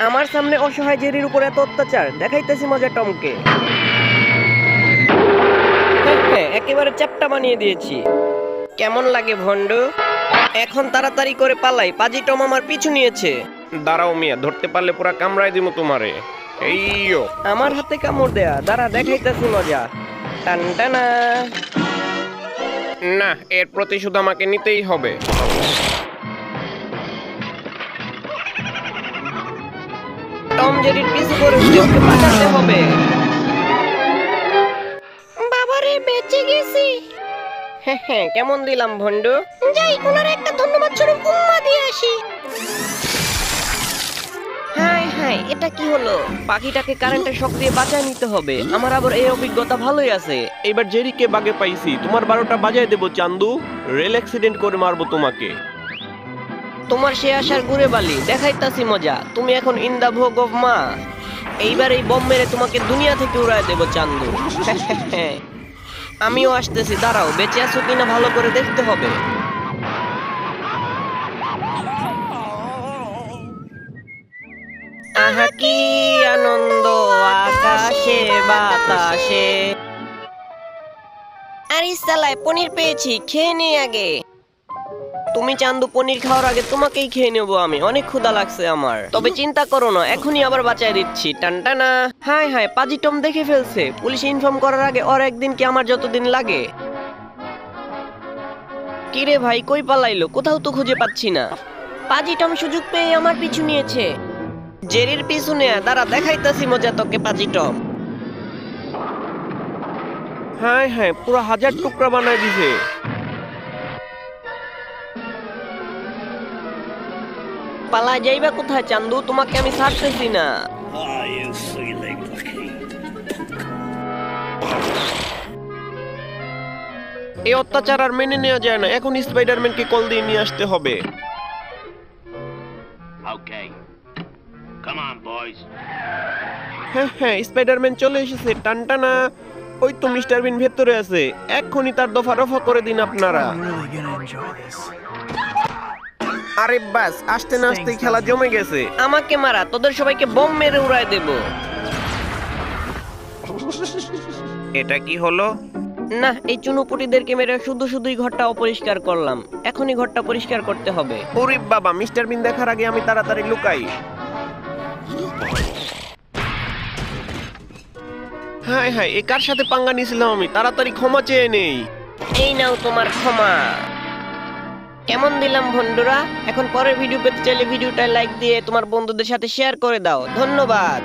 আমার সামনে অসহায় জেরির উপর এত অত্যাচার দেখাইতেছি মজা টমকে। হ্যাঁ, একেবারে চ্যাপ্টা বানিয়ে দিয়েছি। কেমন লাগে ভন্ডু? এখন তাড়াতাড়ি করে পালাই, পাজি টম আমার পিছু নিয়েছে। দাঁড়াও মিয়া, ধরতে পারলে পুরা কামড়ায় দিমু তোমারে। এইয়ো আমার হাতে কামড় দেয়া, দাঁড়া দেখাইতেছি মজা। টান টানা। না, এর প্রতিশোধ আমাকে নিতেই হবে। টম জেরির পিছু করে ওকে বাঁচাতে হবে। বাবারে বেঁচে গেছি। হ্যাঁ, কেমন দিলাম ভন্ডু? যাই ওনার একটা ধন্যবাদ স্বরূপ উম্মা দিয়ে আসি। হাই, এটা কি হলো? পাখিটাকে কারেন্টের শক দিয়ে বাঁচায় নিতে হবে। আমার আবার এই অভিজ্ঞতা ভালোই আছে। এবার জেরিকে বাগে পাইছি, তোমার 12টা বাজায় দেবো চান্দু। রেল অ্যাক্সিডেন্ট করে মারবো তোমাকে। তোমার সে আসার ঘুরে বালি দেখাইতাছি মজা। তুমি এখন ইন দা ভোগ অফ মা। এইবার এই বম মেরে তোমাকে দুনিয়া থেকে উড়ায় দেবো চান্দু। আমিও আসতেছি, দাঁড়াও। বেঁচে আছো কিনা ভালো করে দেখতে হবে। আহা কি আনন্দ আকাশে বাতাসে। আরে সালাই, পনির পেয়েছি, খেয়ে নে আগে। তুমি চান্দু, পনির খাওয়ার আগে তোমাকেই খেয়ে নেবো আমি। অনেক ক্ষুধা লাগছে আমার। তবে চিন্তা করো না, এখনই আবার বাঁচায় দিচ্ছি। টানটানা। হাই, পাজি টম দেখে ফেলছে। পুলিশ ইনফর্ম করার আগে ওর একদিন কি আমার যতদিন লাগে। কিরে ভাই, কই পালাইলো? কোথাও তো খুঁজে পাচ্ছি না। পাজি টম সুযোগ পেয়ে আমার পিছু নিয়েছে। জেরির পিছু নেয়া, দাঁড়া দেখাইতাছি মজা তোকে পাজি টম। হ্যাঁ, পুরো 1000 টুকরা বানায় দিছে। পালা যাইবা কোথায় চান্দু? তোমাকে আমি ছাড়তেছি না। এই অত্যাচার আর মেনে নেওয়া যায় না। এখন স্পাইডারম্যানকে কল দিয়ে নিয়ে আসতে হবে। হ্যাঁ, স্পাইডারম্যান চলে এসেছে। টানটানা। ওই তো মিস্টার বিন ভেতরে আছে। এক্ষুনি তার দফা রফা করে দিন আপনারা। আরে বাস, আসতে না আসতেই খেলা জমে গেছে। আমাকে মারা, তোদের সবাইকে বম মেরে উড়ায় দেব। এটা কি হলো? না, এই চুনোপুটিদেরকে মেরে শুধুই ঘরটা অপরিষ্কার করলাম। এখনই ঘরটা পরিষ্কার করতে হবে। ওরে বাবা, মিস্টার বিন দেখার আগে আমি তাড়াতাড়ি লুকাই। হাই, এ কার সাথে পাঙ্গা নিয়েছিলাম আমি? তাড়াতাড়ি ক্ষমা চেয়ে নেই। এই নাও তোমার ক্ষমা। কেমন দিলাম বন্ধুরা? এখন পরের ভিডিও পেতে চাইলে ভিডিওটা লাইক দিয়ে তোমার বন্ধুদের সাথে শেয়ার করে দাও। ধন্যবাদ।